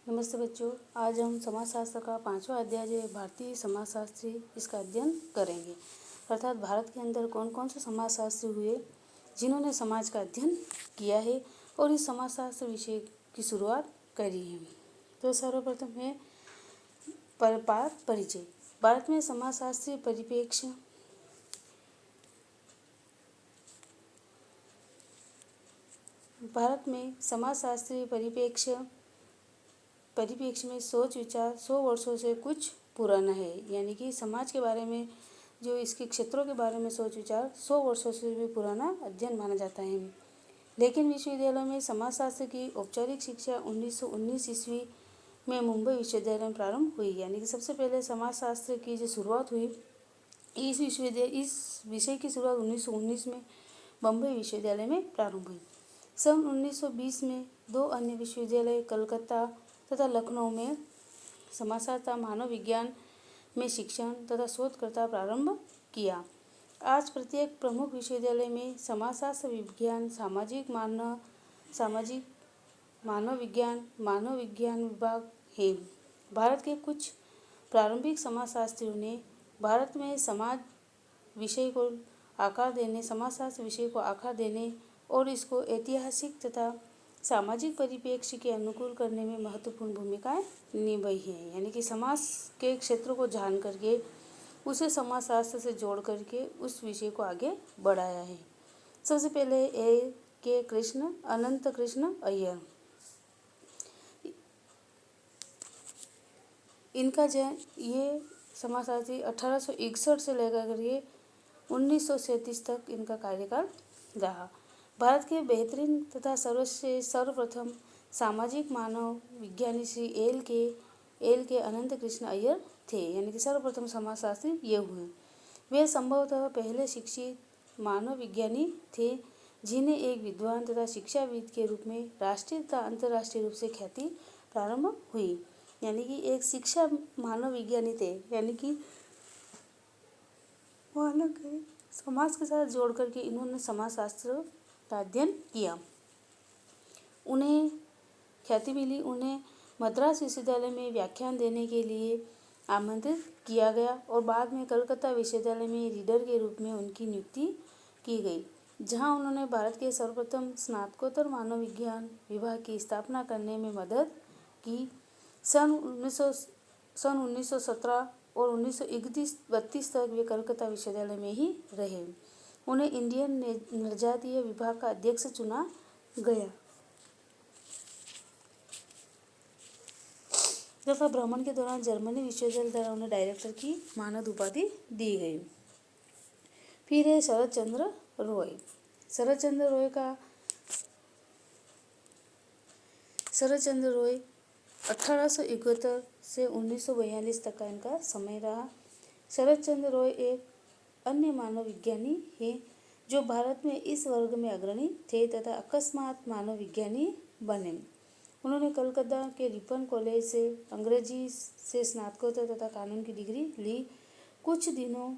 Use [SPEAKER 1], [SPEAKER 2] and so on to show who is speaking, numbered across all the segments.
[SPEAKER 1] नमस्ते बच्चों, आज हम समाजशास्त्र का 5वां अध्याय जो है भारतीय समाजशास्त्री इसका अध्ययन करेंगे। अर्थात भारत के अंदर कौन कौन से समाजशास्त्री हुए जिन्होंने समाज का अध्ययन किया है और इस समाजशास्त्र विषय की शुरुआत करी है। तो सर्वप्रथम है परिचय। भारत में समाजशास्त्रीय परिप्रेक्ष्य में सोच विचार 100 वर्षों से कुछ पुराना है। यानी कि समाज के बारे में जो इसके क्षेत्रों के बारे में सोच विचार 100 वर्षों से भी पुराना अध्ययन माना जाता है। लेकिन विश्वविद्यालयों में समाजशास्त्र की औपचारिक शिक्षा 1919 ईस्वी में मुंबई विश्वविद्यालय में प्रारंभ हुई। यानी कि सबसे पहले समाजशास्त्र की जो शुरुआत हुई इस विषय की शुरुआत 1919 में बम्बई विश्वविद्यालय में प्रारंभ हुई। सन 1920 में 2 अन्य विश्वविद्यालय कलकत्ता तथा लखनऊ में समाजशास्त्र मानव विज्ञान में शिक्षण तथा शोधकर्ता प्रारंभ किया। आज प्रत्येक प्रमुख विश्वविद्यालय में समाजशास्त्र विज्ञान, सामाजिक मानव विज्ञान विभाग है। भारत के कुछ प्रारंभिक समाजशास्त्रियों ने भारत में समाजशास्त्र विषय को आकार देने और इसको ऐतिहासिक तथा सामाजिक परिप्रेक्ष्य के अनुकूल करने में महत्वपूर्ण भूमिकाएं निभाई है। यानी कि समाज के क्षेत्र को जान करके उसे समाजशास्त्र से जोड़ करके उस विषय को आगे बढ़ाया है। सबसे पहले अनंत कृष्ण अय्यर, इनका ये समाजशास्त्री 1861 से लेकर करके 1937 तक इनका कार्यकाल रहा। भारत के बेहतरीन तथा सर्वप्रथम सामाजिक मानव विज्ञानी श्री एल के अनंत कृष्ण अय्यर थे। यानी कि सर्वप्रथम समाजशास्त्री ये हुए। वे संभवतः पहले शिक्षित मानव विज्ञानी थे जिन्हें एक विद्वान तथा शिक्षाविद के रूप में राष्ट्रीय तथा अंतर्राष्ट्रीय रूप से ख्याति प्रारंभ हुई। यानी कि एक शिक्षा मानव विज्ञानी थे, यानी कि मानव के समाज के साथ जोड़ करके इन्होंने समाजशास्त्र का अध्ययन किया। उन्हें ख्याति मिली। उन्हें मद्रास विश्वविद्यालय में व्याख्यान देने के लिए आमंत्रित किया गया और बाद में कलकत्ता विश्वविद्यालय में रीडर के रूप में उनकी नियुक्ति की गई, जहां उन्होंने भारत के सर्वप्रथम स्नातकोत्तर मानव विज्ञान विभाग की स्थापना करने में मदद की। सन 1917 और 1932 तक वे कलकत्ता विश्वविद्यालय में ही रहे। उन्हें इंडियन नरजातीय विभाग का अध्यक्ष चुना गया तथा भ्रमण के दौरान जर्मनी विश्वविद्यालय द्वारा उन्हें डायरेक्टर की मानद उपाधि दी गई। फिर है शरद चंद्र रॉय। शरद चंद्र रॉय 1871 से 1942 तक का इनका समय रहा। शरद चंद्र रॉय एक अन्य मानव विज्ञानी हैं जो भारत में इस वर्ग में अग्रणी थे तथा अकस्मात मानव विज्ञानी बने। उन्होंने कलकत्ता के रिपन कॉलेज से अंग्रेजी से स्नातकोत्तर तथा कानून की डिग्री ली। कुछ दिनों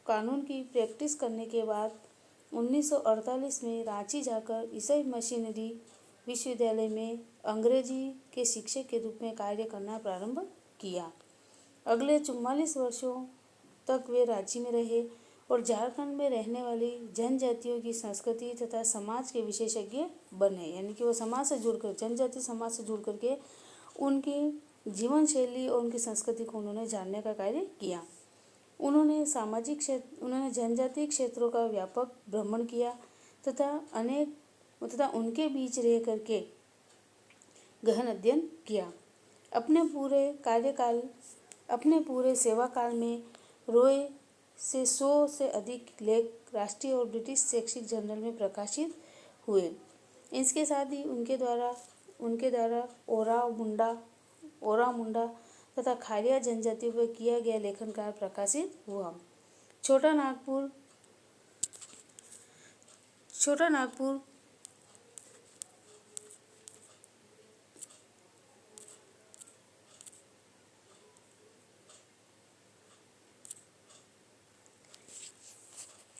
[SPEAKER 1] कानून की प्रैक्टिस करने के बाद 1948 में रांची जाकर ईसाई मिशनरी विश्वविद्यालय में अंग्रेजी के शिक्षक के रूप में कार्य करना प्रारंभ किया। अगले 44 वर्षों तक वे रांची में रहे और झारखंड में रहने वाली जनजातियों की संस्कृति तथा समाज के विशेषज्ञ बने। यानी कि वो जनजाति समाज से जुड़ करके उनकी जीवन शैली और उनकी संस्कृति को उन्होंने जानने का कार्य किया। उन्होंने जनजातीय क्षेत्रों का व्यापक भ्रमण किया तथा उनके बीच रह करके गहन अध्ययन किया। अपने पूरे सेवा काल में रॉय से 100 से अधिक लेख राष्ट्रीय और ब्रिटिश शैक्षिक जर्नल में प्रकाशित हुए। इसके साथ ही उनके द्वारा ओरा मुंडा तथा खारिया जनजातियों पर किया गया लेखन कार्य प्रकाशित हुआ। छोटा नागपुर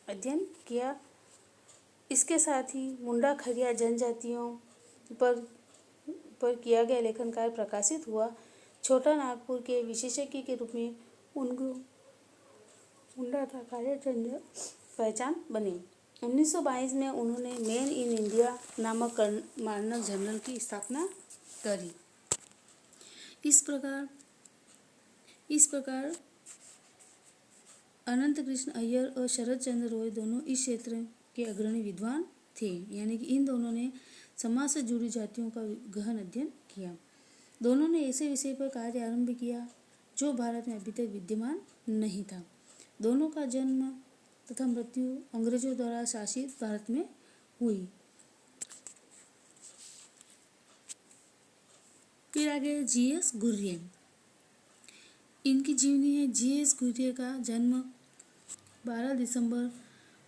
[SPEAKER 1] अध्ययन किया। इसके साथ ही मुंडा खरिया जनजातियों पर पर किया गया लेखन कार्य प्रकाशित हुआ। छोटा नागपुर के विशेषज्ञ के रूप में उनको उन्नत कार्यचंद्र पहचान बनी। 1922 में उन्होंने मैन इन इंडिया नामक मानक जर्नल की स्थापना करी। इस प्रकार अनंत कृष्ण अय्यर और शरद चंद्र रॉय दोनों इस क्षेत्र के अग्रणी विद्वान थे, यानी कि इन दोनों ने समाज से जुड़ी जातियों का गहन अध्ययन किया। दोनों ने ऐसे विषय पर कार्य आरंभ किया जो भारत में अभी तक विद्यमान नहीं था। दोनों का जन्म तथा मृत्यु अंग्रेजों द्वारा शासित भारत में हुई। फिर आगे जी.एस. घुर्ये। इनकी जीवनी है। जी.एस. घुर्ये का जन्म 12 दिसंबर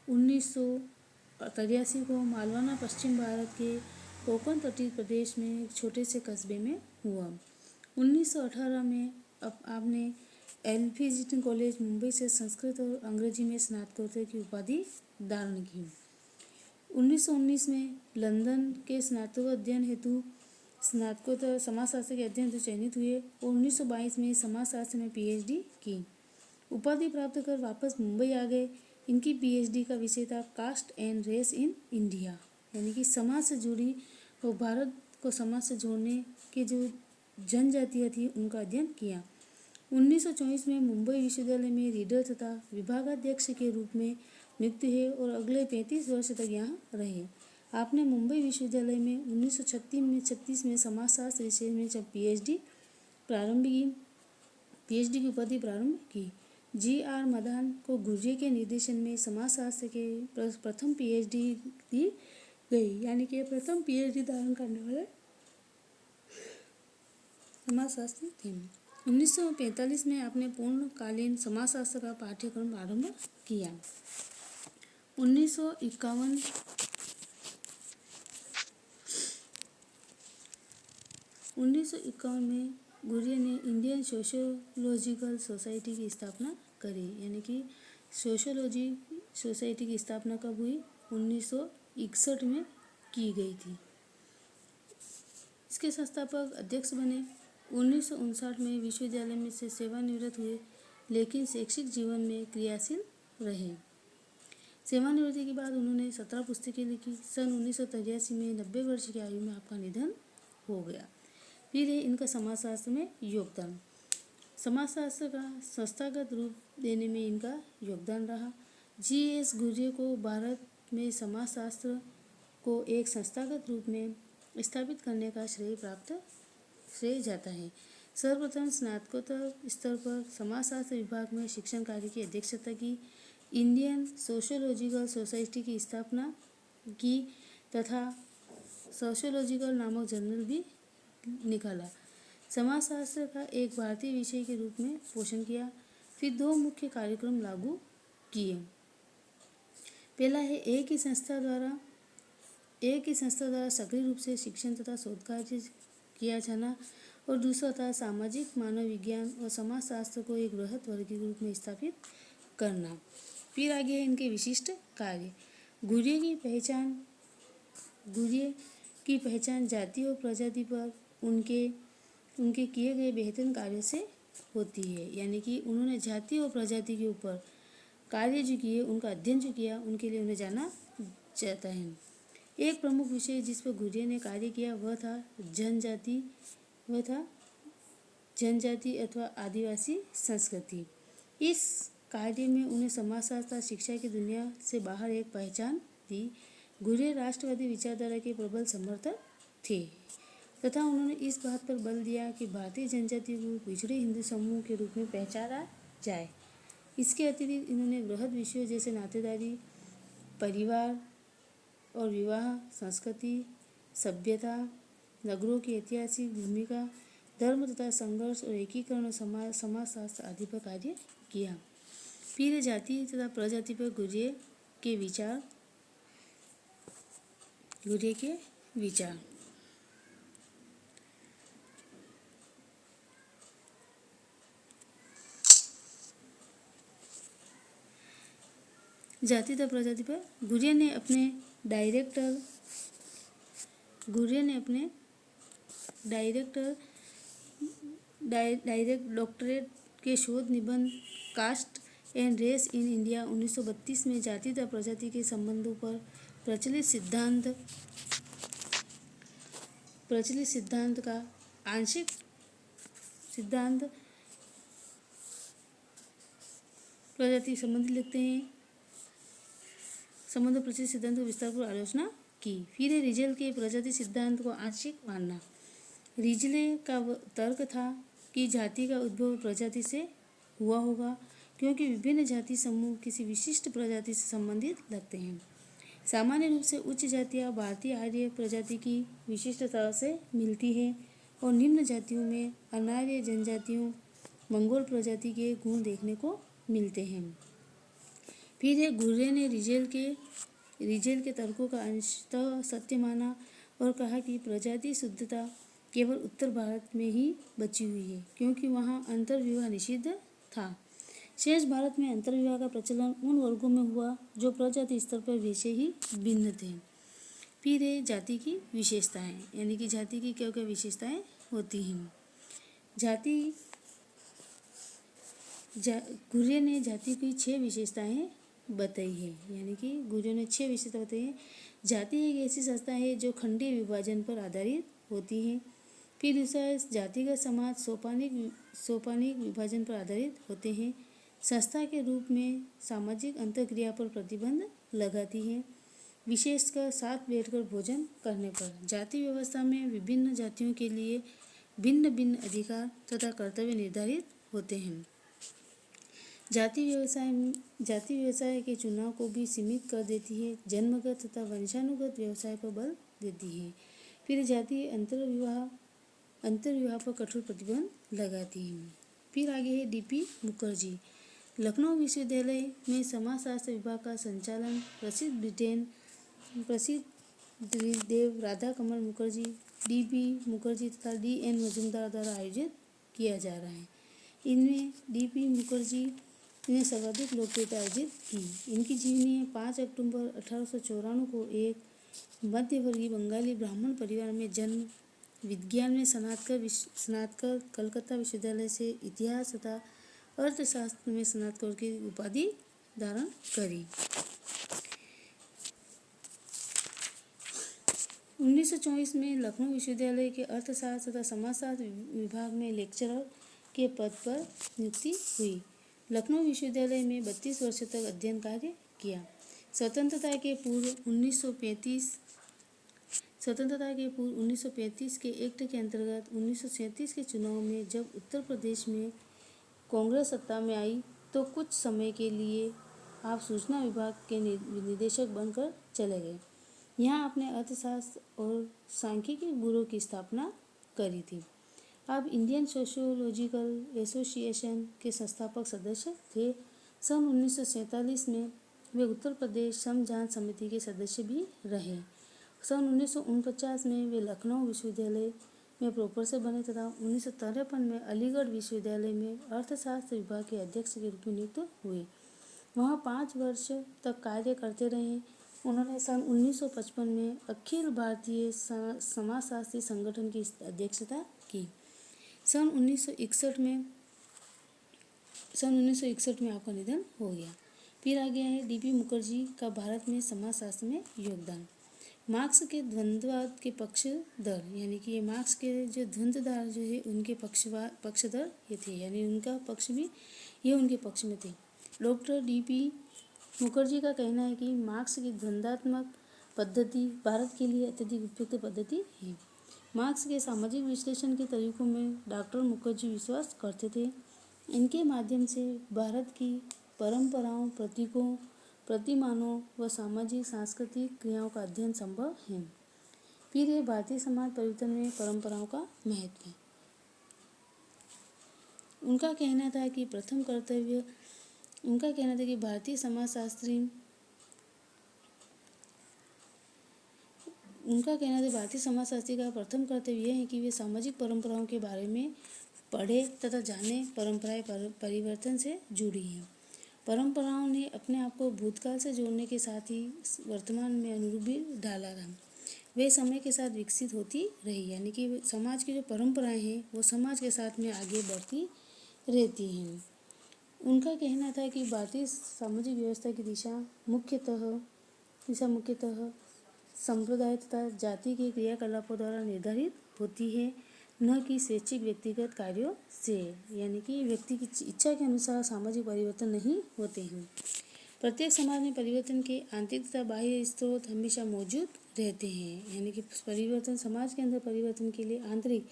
[SPEAKER 1] 1983 को मालवाना पश्चिम भारत के कोंकण तटीय प्रदेश में एक छोटे से कस्बे में हुआ। 1918 में आपने एल्फिंस्टन कॉलेज मुंबई से संस्कृत और अंग्रेजी में स्नातकोत्तर की उपाधि धारण की। 1919 में लंदन के स्नातकोत्तर अध्ययन हेतु स्नातकोत्तर समाजशास्त्र के अध्ययन हेतु चयनित हुए और 1922 में समाजशास्त्र में पीएचडी की। उपाधि प्राप्त कर वापस मुंबई आ गए। इनकी पीएचडी का विषय था caste and race in India, यानी कि समाज से जुड़ी और भारत को समाज से जोड़ने के जो जनजातियाँ थी उनका अध्ययन किया। 1924 में मुंबई विश्वविद्यालय में रीडर तथा विभागाध्यक्ष के रूप में नियुक्त हुए और अगले 35 वर्ष तक यहाँ रहे। आपने मुंबई विश्वविद्यालय में 1936 में समाजशास्त्र विषय में जब पीएचडी की उपाधि प्रारंभ की। जी.आर. मदान को घुर्ये के निर्देशन में समाजशास्त्र के प्रथम पीएचडी दी गई, यानी कि प्रथम पीएचडी धारण करने वाले समाजशास्त्री थे। 1945 में आपने पूर्णकालीन समाजशास्त्र का पाठ्यक्रम आरंभ किया। 1951 में घुर्ये ने इंडियन सोशियोलॉजिकल सोसाइटी की स्थापना करी, यानी कि सोशियोलॉजी सोसाइटी की स्थापना कब हुई? 1961 में की गई थी। इसके संस्थापक अध्यक्ष बने। 1959 में विश्वविद्यालय में से सेवानिवृत्त हुए, लेकिन शैक्षिक जीवन में क्रियाशील रहे। सेवानिवृत्ति के बाद उन्होंने 17 पुस्तकें लिखी। सन 1983 में 90 वर्ष की आयु में आपका निधन हो गया। फिर है इनका समाजशास्त्र में योगदान। समाजशास्त्र का संस्थागत रूप देने में इनका योगदान रहा। जी.एस. घुर्ये को भारत में समाजशास्त्र को एक संस्थागत रूप में स्थापित करने का श्रेय जाता है। सर्वप्रथम स्नातकोत्तर स्तर पर समाजशास्त्र विभाग में शिक्षण कार्य की अध्यक्षता की, इंडियन सोशियोलॉजिकल सोसाइटी की स्थापना की तथा सोशियोलॉजिकल नामक जर्नल भी निकाला। समाजशास्त्र का एक भारतीय विषय के रूप में पोषण किया। फिर 2 मुख्य कार्यक्रम लागू किए। पहला है एक ही संस्था द्वारा सक्रिय रूप से शिक्षण तथा शोध कार्य किया जाना, और दूसरा था सामाजिक मानव विज्ञान और समाजशास्त्र को एक बृहत वर्ग के रूप में स्थापित करना। फिर आगे है इनके विशिष्ट कार्य। घुर्ये की पहचान जाति और प्रजाति पर उनके किए गए बेहतरीन कार्य से होती है, यानी कि उन्होंने जाति और प्रजाति के ऊपर कार्य जो किए, उनका अध्ययन जो किया, उनके लिए उन्हें जाना जाता है। एक प्रमुख विषय जिस पर घुर्ये ने कार्य किया वह था जनजाति अथवा आदिवासी संस्कृति। इस कार्य में उन्हें समाजशास्त्र शिक्षा की दुनिया से बाहर एक पहचान दी। घुर्ये राष्ट्रवादी विचारधारा के प्रबल समर्थक थे तथा उन्होंने इस बात पर बल दिया कि भारतीय जनजाति को पिछड़े हिंदू समूह के रूप में पहचाना जाए। इसके अतिरिक्त इन्होंने बृहद विषयों जैसे नातेदारी, परिवार और विवाह, संस्कृति, सभ्यता, नगरों की ऐतिहासिक भूमिका, धर्म तथा संघर्ष और एकीकरण और समाजशास्त्र आदि पर कार्य किया। फिर जाति तथा प्रजाति पर घुर्ये के विचार। जाति तथा प्रजाति पर घुर्ये ने अपने डायरेक्ट डॉक्टरेट के शोध निबंध caste and race in India 1932 में जाति तथा प्रजाति के संबंधों पर प्रचलित सिद्धांत का आंशिक सिद्धांत प्रजाति संबंधी लिखते हैं, संबंध प्रचलित सिद्धांत को विस्तारपूर्वक आलोचना की। फिर है रिजेल के प्रजाति सिद्धांत को आंशिक मानना। रिजले का तर्क था कि जाति का उद्भव प्रजाति से हुआ होगा, क्योंकि विभिन्न जाति समूह किसी विशिष्ट प्रजाति से संबंधित लगते हैं। सामान्य रूप से उच्च जातियाँ भारतीय आर्य प्रजाति की विशिष्टता से मिलती है और निम्न जातियों में अनार्य जनजातियों मंगोल प्रजाति के गुण देखने को मिलते हैं। फिर है घुर्रे ने रिजेल के तर्कों का अंशतः सत्य माना और कहा कि प्रजाति शुद्धता केवल उत्तर भारत में ही बची हुई है, क्योंकि वहाँ अंतर्विवाह निषिद्ध था। शेष भारत में अंतर्विवाह का प्रचलन उन वर्गों में हुआ जो प्रजाति स्तर पर वैसे ही भिन्न थे। फिर है जाति की विशेषताएं, यानी कि जाति की क्या क्या विशेषताएं होती हैं। घुर्रे ने जाति की 6 विशेषताएं बताई है, यानी कि घुर्रे ने 6 विशेषता बताई है। जाति एक ऐसी संस्था है जो खंडीय विभाजन पर आधारित होती है। फिर दूसरा है जातिगत समाज सोपानिक विभाजन पर आधारित होते हैं। संस्था के रूप में सामाजिक अंतःक्रिया पर प्रतिबंध लगाती है, विशेषकर साथ बैठकर भोजन करने पर। जाति व्यवस्था में विभिन्न जातियों के लिए भिन्न भिन्न अधिकार तथा कर्तव्य निर्धारित होते हैं। जाति व्यवसाय के चुनाव को भी सीमित कर देती है, जन्मगत तथा वंशानुगत व्यवसाय पर बल देती है। फिर जाति अंतर्विवाह पर कठोर प्रतिबंध लगाती है। फिर आगे है डीपी मुखर्जी। लखनऊ विश्वविद्यालय में समाजशास्त्र विभाग का संचालन प्रसिद्ध देव राधा कमल मुखर्जी, डीपी मुखर्जी तथा डीएन मजुमदार द्वारा आयोजित किया जा रहा है। इनमें डीपी मुखर्जी ने सर्वाधिक लोकप्रियता अर्जित की। इनकी जीवनी 5 अक्टूबर 1894 को एक मध्यवर्गीय बंगाली ब्राह्मण परिवार में जन्म, विज्ञान में स्नातक कलकत्ता विश्वविद्यालय से इतिहास तथा अर्थशास्त्र में स्नातक की उपाधि धारण करी। 1924 में लखनऊ विश्वविद्यालय के अर्थशास्त्र तथा समाजशास्त्र विभाग में लेक्चरर के पद पर नियुक्ति हुई। लखनऊ विश्वविद्यालय में 32 वर्ष तक अध्ययन कार्य किया। स्वतंत्रता के पूर्व 1935 के एक्ट के अंतर्गत 1937 के चुनाव में जब उत्तर प्रदेश में कांग्रेस सत्ता में आई तो कुछ समय के लिए आप सूचना विभाग के निदेशक बनकर चले गए। यहाँ आपने अर्थशास्त्र और सांख्यिकी ब्यूरो की स्थापना करी थी। आप इंडियन सोशियोलॉजिकल एसोसिएशन के संस्थापक सदस्य थे। सन 1947 में वे उत्तर प्रदेश सम जांच समिति के सदस्य भी रहे। सन 1949 में वे लखनऊ विश्वविद्यालय में प्रोफेसर बने तथा 1953 में अलीगढ़ विश्वविद्यालय में अर्थशास्त्र विभाग के अध्यक्ष के रूप में नियुक्त हुए। वहाँ 5 वर्ष तक कार्य करते रहे। उन्होंने सन 1955 में अखिल भारतीय समाजशास्त्री संगठन की अध्यक्षता की। सन 1961 में आपका निधन हो गया। फिर आ गया है डीपी मुखर्जी का भारत में समाजशास्त्र में योगदान। मार्क्स के द्वंद्ववाद के पक्षधर, यानी कि ये मार्क्स के जो द्वंद्वदार जो है उनके पक्षधर ये थे, यानी उनका पक्ष भी ये उनके पक्ष में थे। डॉक्टर डीपी मुखर्जी का कहना है कि मार्क्स की द्वंद्वात्मक पद्धति भारत के लिए अत्यधिक उपयुक्त पद्धति है। मार्क्स के सामाजिक विश्लेषण के तरीकों में डॉक्टर मुखर्जी विश्वास करते थे। इनके माध्यम से भारत की परंपराओं, प्रतीकों, प्रतिमानों व सामाजिक सांस्कृतिक क्रियाओं का अध्ययन संभव है। फिर ये भारतीय समाज परिवर्तन में परंपराओं का महत्व है। उनका कहना था कि भारतीय समाजशास्त्री का प्रथम कर्तव्य यह है कि वे सामाजिक परंपराओं के बारे में पढ़े तथा जाने। परंपराएं परिवर्तन से जुड़ी हैं। परंपराओं ने अपने आप को भूतकाल से जोड़ने के साथ ही वर्तमान में अनुरूप भी डाला था। वे समय के साथ विकसित होती रही, यानी कि समाज की जो परंपराएं हैं वो समाज के साथ में आगे बढ़ती रहती हैं। उनका कहना था कि भारतीय सामाजिक व्यवस्था की दिशा मुख्यतः संप्रदाय तथा जाति के क्रियाकलापों द्वारा निर्धारित होती है, न कि स्वैच्छिक व्यक्तिगत कार्यों से, यानी कि व्यक्ति की इच्छा के अनुसार सामाजिक परिवर्तन नहीं होते हैं। प्रत्येक समाज में परिवर्तन के आंतरिक तथा बाह्य स्रोत हमेशा मौजूद रहते हैं, यानी कि परिवर्तन समाज के अंदर परिवर्तन के लिए आंतरिक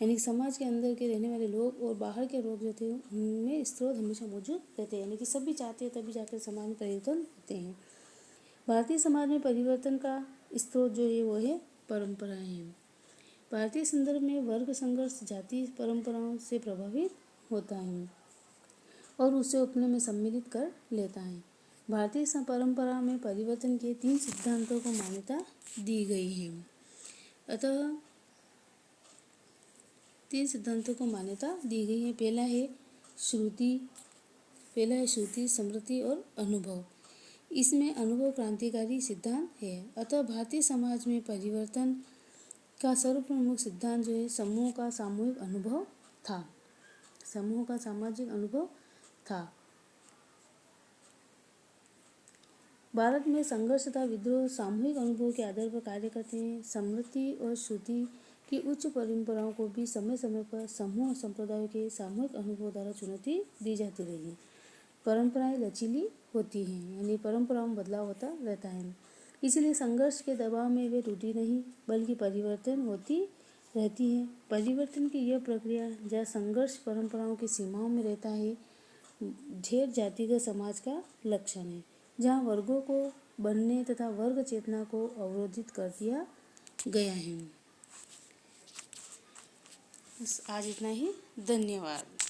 [SPEAKER 1] यानी कि समाज के अंदर के रहने वाले लोग और बाहर के लोग जो थे उनमें स्रोत हमेशा मौजूद रहते हैं, यानी कि सभी चाहते हैं तभी जाकर समाज में परिवर्तन होते हैं। भारतीय समाज में परिवर्तन का स्रोत जो है वो है परंपराएं हैं। भारतीय संदर्भ में वर्ग संघर्ष जाति परंपराओं से प्रभावित होता है और उसे अपने में सम्मिलित कर लेता है। भारतीय परंपरा में परिवर्तन के 3 सिद्धांतों को मान्यता दी गई है। अतः 3 सिद्धांतों को मान्यता दी गई है। पहला है श्रुति, स्मृति और अनुभव। इसमें अनुभव क्रांतिकारी सिद्धांत है। अतः भारतीय समाज में परिवर्तन का सर्वप्रमुख सिद्धांत जो है समूह का सामूहिक अनुभव था, समूह का सामाजिक अनुभव था। भारत में संघर्ष तथा विद्रोह सामूहिक अनुभव के आधार पर कार्य करते हैं। स्मृति और श्रुति की उच्च परंपराओं को भी समय समय पर समूह और संप्रदायों के सामूहिक अनुभव द्वारा चुनौती दी जाती रही है। परंपराएं लचीली होती हैं, यानी परंपराओं में बदलाव होता रहता है, इसलिए संघर्ष के दबाव में वे टूटी नहीं बल्कि परिवर्तन होती रहती है। परिवर्तन की यह प्रक्रिया जहाँ संघर्ष परंपराओं की सीमाओं में रहता है, ढेर जातिगत समाज का लक्षण है, जहाँ वर्गों को बनने तथा वर्ग चेतना को अवरोधित कर दिया गया है। बस आज इतना ही। धन्यवाद।